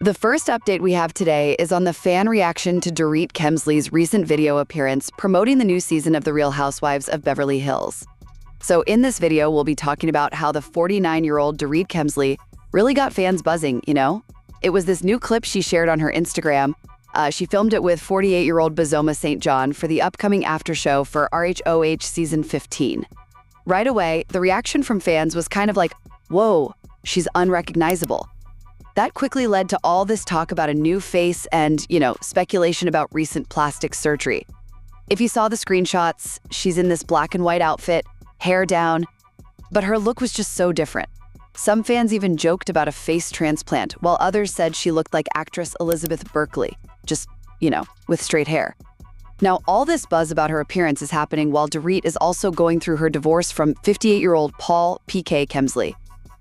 The first update we have today is on the fan reaction to Dorit Kemsley's recent video appearance promoting the new season of The Real Housewives of Beverly Hills. So in this video, we'll be talking about how the 49-year-old Dorit Kemsley really got fans buzzing, you know? It was this new clip she shared on her Instagram. She filmed it with 48-year-old Bazoma St. John for the upcoming after show for RHOH Season 15. Right away, the reaction from fans was kind of like, whoa, she's unrecognizable. That quickly led to all this talk about a new face and, speculation about recent plastic surgery. If you saw the screenshots, she's in this black and white outfit, hair down, but her look was just so different. Some fans even joked about a face transplant, while others said she looked like actress Elizabeth Berkley, just, with straight hair. Now, all this buzz about her appearance is happening while Dorit is also going through her divorce from 58-year-old Paul P.K. Kemsley.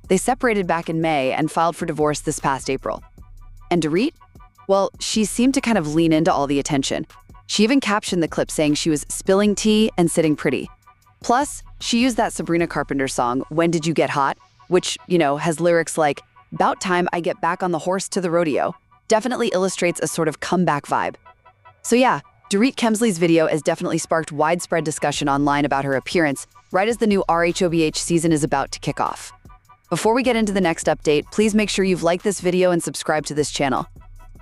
They separated back in May and filed for divorce this past April. And Dorit? Well, she seemed to kind of lean into all the attention. She even captioned the clip saying she was spilling tea and sitting pretty. Plus, she used that Sabrina Carpenter song, When Did You Get Hot? Which, has lyrics like, "About time I get back on the horse to the rodeo." Definitely illustrates a sort of comeback vibe. So yeah, Dorit Kemsley's video has definitely sparked widespread discussion online about her appearance right as the new RHOBH season is about to kick off. Before we get into the next update, please make sure you've liked this video and subscribed to this channel.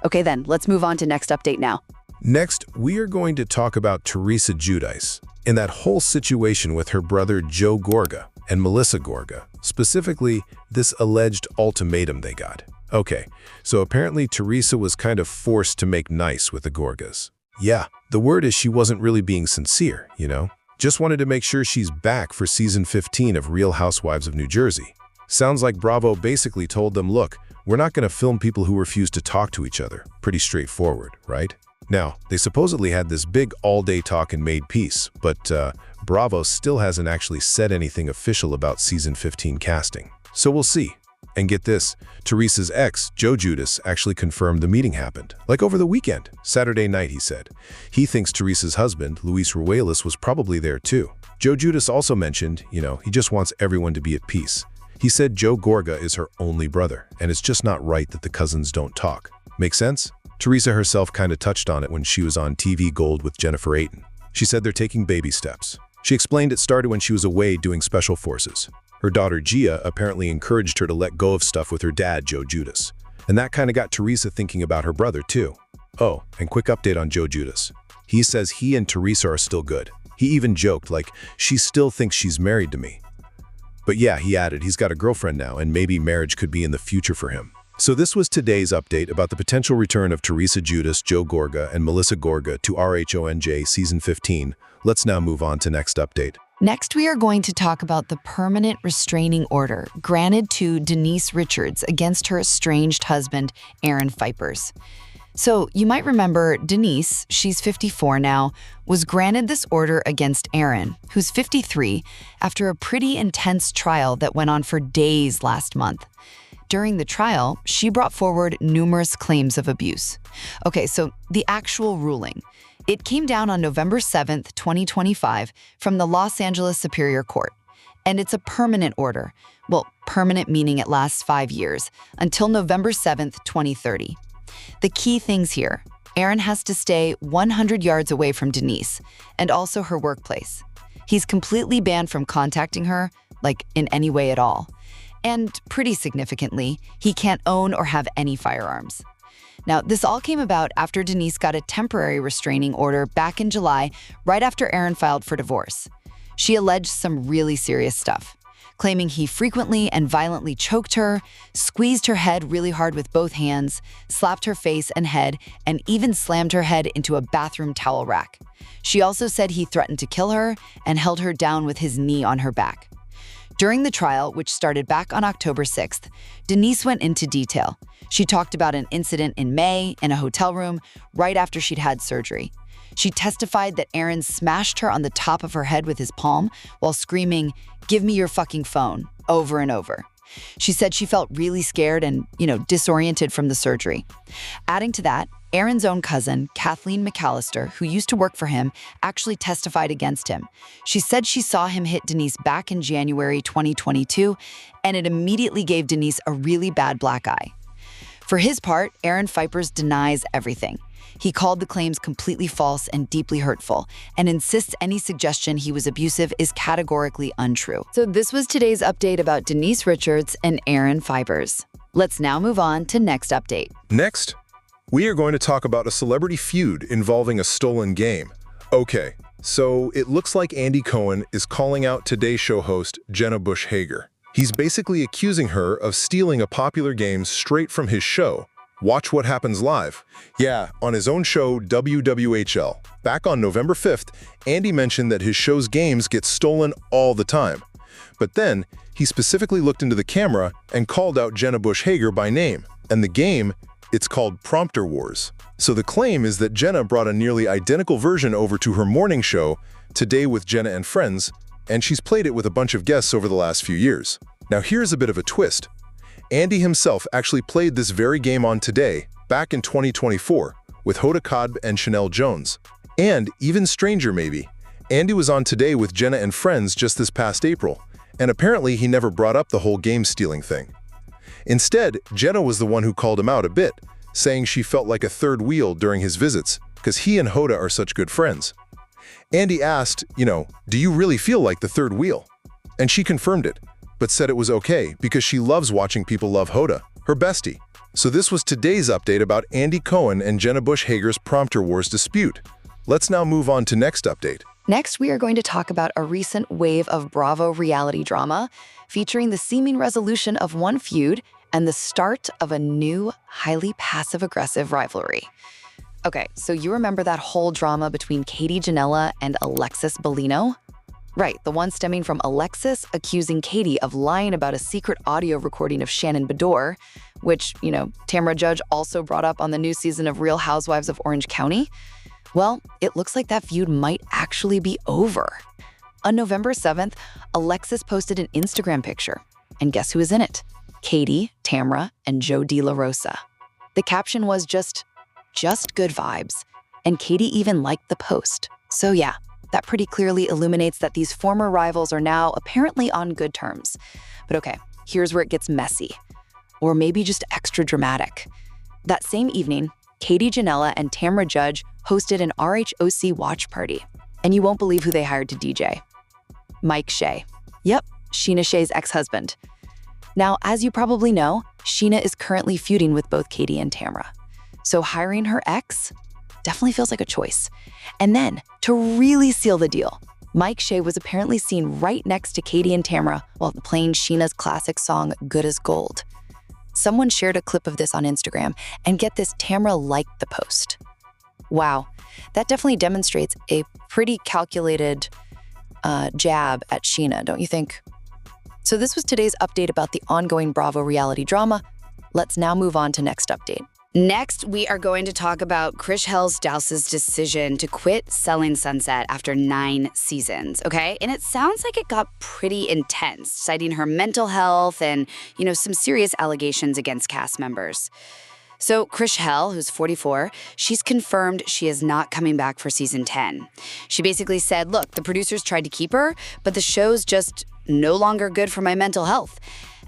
Okay then, let's move on to next update now. Next, we are going to talk about Teresa Giudice and that whole situation with her brother Joe Gorga and Melissa Gorga, specifically this alleged ultimatum they got. Okay, so apparently Teresa was kind of forced to make nice with the Gorgas. Yeah, the word is she wasn't really being sincere, Just wanted to make sure she's back for season 15 of Real Housewives of New Jersey. Sounds like Bravo basically told them, look, we're not going to film people who refuse to talk to each other. Pretty straightforward, right? Now, they supposedly had this big all-day talk and made peace, but Bravo still hasn't actually said anything official about season 15 casting. So we'll see. And get this, Teresa's ex, Joe Giudice, actually confirmed the meeting happened. Like over the weekend, Saturday night, he said. He thinks Teresa's husband, Luis Ruelas, was probably there too. Joe Giudice also mentioned, he just wants everyone to be at peace. He said Joe Gorga is her only brother, and it's just not right that the cousins don't talk. Make sense? Teresa herself kind of touched on it when she was on TV Gold with Jennifer Aiden. She said they're taking baby steps. She explained it started when she was away doing special forces. Her daughter Gia apparently encouraged her to let go of stuff with her dad, Joe Giudice. And that kind of got Teresa thinking about her brother too. Oh, and quick update on Joe Giudice. He says he and Teresa are still good. He even joked like, she still thinks she's married to me. But yeah, he added he's got a girlfriend now and maybe marriage could be in the future for him. So this was today's update about the potential return of Teresa Giudice, Joe Gorga, and Melissa Gorga to RHONJ Season 15. Let's now move on to next update. Next, we are going to talk about the permanent restraining order granted to Denise Richards against her estranged husband, Aaron Phypers. So you might remember Denise, she's 54 now, was granted this order against Aaron, who's 53, after a pretty intense trial that went on for days last month. During the trial, she brought forward numerous claims of abuse. Okay, so the actual ruling. It came down on November 7th, 2025, from the Los Angeles Superior Court. And it's a permanent order. Well, permanent meaning it lasts 5 years, until November 7th, 2030. The key things here, Aaron has to stay 100 yards away from Denise, and also her workplace. He's completely banned from contacting her, like in any way at all. And pretty significantly, he can't own or have any firearms. Now, this all came about after Denise got a temporary restraining order back in July, right after Aaron filed for divorce. She alleged some really serious stuff, claiming he frequently and violently choked her, squeezed her head really hard with both hands, slapped her face and head, and even slammed her head into a bathroom towel rack. She also said he threatened to kill her and held her down with his knee on her back. During the trial, which started back on October 6th, Denise went into detail. She talked about an incident in May in a hotel room right after she'd had surgery. She testified that Aaron smashed her on the top of her head with his palm while screaming, "Give me your fucking phone," over and over. She said she felt really scared and, disoriented from the surgery. Adding to that, Aaron's own cousin, Kathleen McAllister, who used to work for him, actually testified against him. She said she saw him hit Denise back in January 2022, and it immediately gave Denise a really bad black eye. For his part, Phypers denies everything. He called the claims completely false and deeply hurtful, and insists any suggestion he was abusive is categorically untrue. So this was today's update about Denise Richards and Phypers. Let's now move on to next update. Next, we are going to talk about a celebrity feud involving a stolen game. Okay, so it looks like Cohen is calling out Today Show host Jenna Hager. He's basically accusing her of stealing a popular game straight from his show, Watch What Happens Live. Yeah, on his own show, WWHL. Back on November 5th, Andy mentioned that his show's games get stolen all the time. But then, he specifically looked into the camera and called out Jenna Hager by name. And the game, it's called Prompter Wars. So the claim is that Jenna brought a nearly identical version over to her morning show, Today with Jenna and Friends, and she's played it with a bunch of guests over the last few years. Now here's a bit of a twist. Andy himself actually played this very game on Today, back in 2024, with Hoda Kotb and Chanel Jones. And, even stranger maybe, Andy was on Today with Jenna and Friends just this past April, and apparently he never brought up the whole game stealing thing. Instead, Jenna was the one who called him out a bit, saying she felt like a third wheel during his visits, because he and Hoda are such good friends. Andy asked, do you really feel like the third wheel? And she confirmed it, but said it was okay because she loves watching people love Hoda, her bestie. So this was today's update about Cohen and Jenna Hager's Prompter Wars dispute. Let's now move on to next update. Next, we are going to talk about a recent wave of Bravo reality drama featuring the seeming resolution of one feud and the start of a new, highly passive-aggressive rivalry. Okay, so you remember that whole drama between Katie Janela and Alexis Bellino? Right, the one stemming from Alexis accusing Katie of lying about a secret audio recording of Shannon Bedore, which, Tamra Judge also brought up on the new season of Real Housewives of Orange County. Well, it looks like that feud might actually be over. On November 7th, Alexis posted an Instagram picture, and guess who was in it? Katie, Tamra, and Joe De La Rosa. The caption was just good vibes, and Katie even liked the post. So yeah, that pretty clearly illuminates that these former rivals are now apparently on good terms. But okay, here's where it gets messy. Or maybe just extra dramatic. That same evening, Katie Janela and Tamra Judge hosted an RHOC watch party. And you won't believe who they hired to DJ. Mike Shay. Yep, Scheana Shay's ex-husband. Now, as you probably know, Scheana is currently feuding with both Katie and Tamra. So hiring her ex definitely feels like a choice. And then, to really seal the deal, Mike Shay was apparently seen right next to Katie and Tamra while playing Scheana's classic song, Good as Gold. Someone shared a clip of this on Instagram, and get this, Tamra liked the post. Wow, that definitely demonstrates a pretty calculated jab at Scheana, don't you think? So this was today's update about the ongoing Bravo reality drama. Let's now move on to next update. Next, we are going to talk about Chrishell Stause's decision to quit Selling Sunset after 9 seasons, okay? And it sounds like it got pretty intense, citing her mental health and, some serious allegations against cast members. So Chrishell, who's 44, she's confirmed she is not coming back for season 10. She basically said, look, the producers tried to keep her, but the show's just no longer good for my mental health.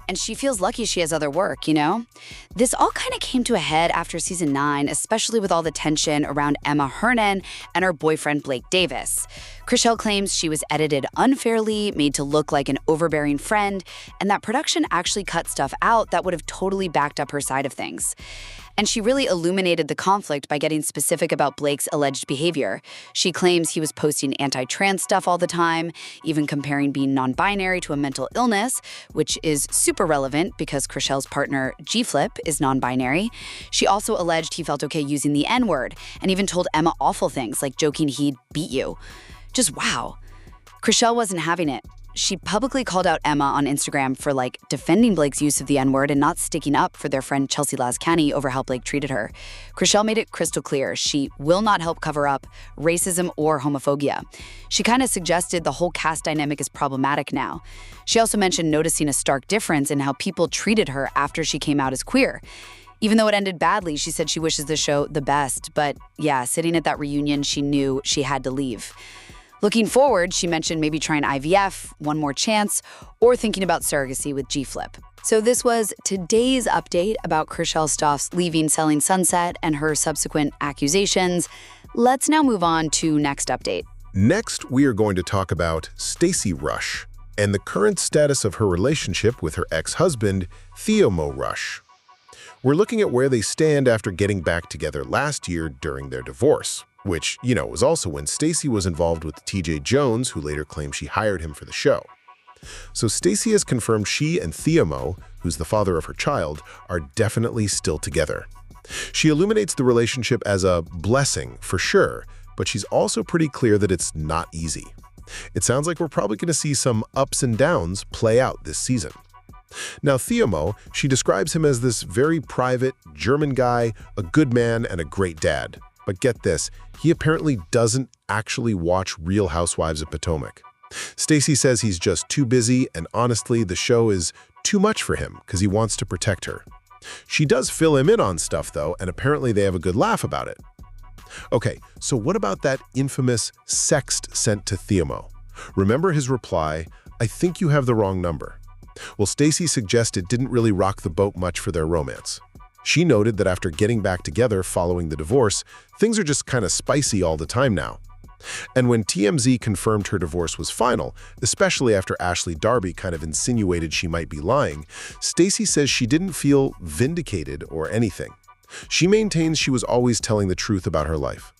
And she feels lucky she has other work, This all kind of came to a head after season 9, especially with all the tension around Emma Hernan and her boyfriend Blake Davis. Chrishell claims she was edited unfairly, made to look like an overbearing friend, and that production actually cut stuff out that would have totally backed up her side of things. And she really illuminated the conflict by getting specific about Blake's alleged behavior. She claims he was posting anti-trans stuff all the time, even comparing being non-binary to a mental illness, which is super relevant because Chrishell's partner, G-Flip, is non-binary. She also alleged he felt okay using the N-word, and even told Emma awful things, like joking he'd beat you. Just wow. Chrishell wasn't having it. She publicly called out Emma on Instagram for, defending Blake's use of the N-word and not sticking up for their friend Chelsea Lascani over how Blake treated her. Chrishell made it crystal clear she will not help cover up racism or homophobia. She kind of suggested the whole cast dynamic is problematic now. She also mentioned noticing a stark difference in how people treated her after she came out as queer. Even though it ended badly, she said she wishes the show the best. But yeah, sitting at that reunion, she knew she had to leave. Looking forward, she mentioned maybe trying IVF, one more chance, or thinking about surrogacy with G-Flip. So this was today's update about Chrishell Stause leaving Selling Sunset and her subsequent accusations. Let's now move on to next update. Next, we are going to talk about Stacey Rusch and the current status of her relationship with her ex-husband, Rusch. We're looking at where they stand after getting back together last year during their divorce, which, was also when Stacey was involved with TJ Jones, who later claimed she hired him for the show. So Stacey has confirmed she and Mo, who's the father of her child, are definitely still together. She illuminates the relationship as a blessing, for sure, but she's also pretty clear that it's not easy. It sounds like we're probably going to see some ups and downs play out this season. Now, Mo, she describes him as this very private, German guy, a good man, and a great dad. But get this, he apparently doesn't actually watch Real Housewives of Potomac. Stacey says he's just too busy, and honestly, the show is too much for him because he wants to protect her. She does fill him in on stuff, though, and apparently they have a good laugh about it. Okay, so what about that infamous sext sent to Mo? Remember his reply, "I think you have the wrong number." Well, Stacey suggested didn't really rock the boat much for their romance. She noted that after getting back together following the divorce, things are just kind of spicy all the time now. And when TMZ confirmed her divorce was final, especially after Ashley Darby kind of insinuated she might be lying, Stacey says she didn't feel vindicated or anything. She maintains she was always telling the truth about her life.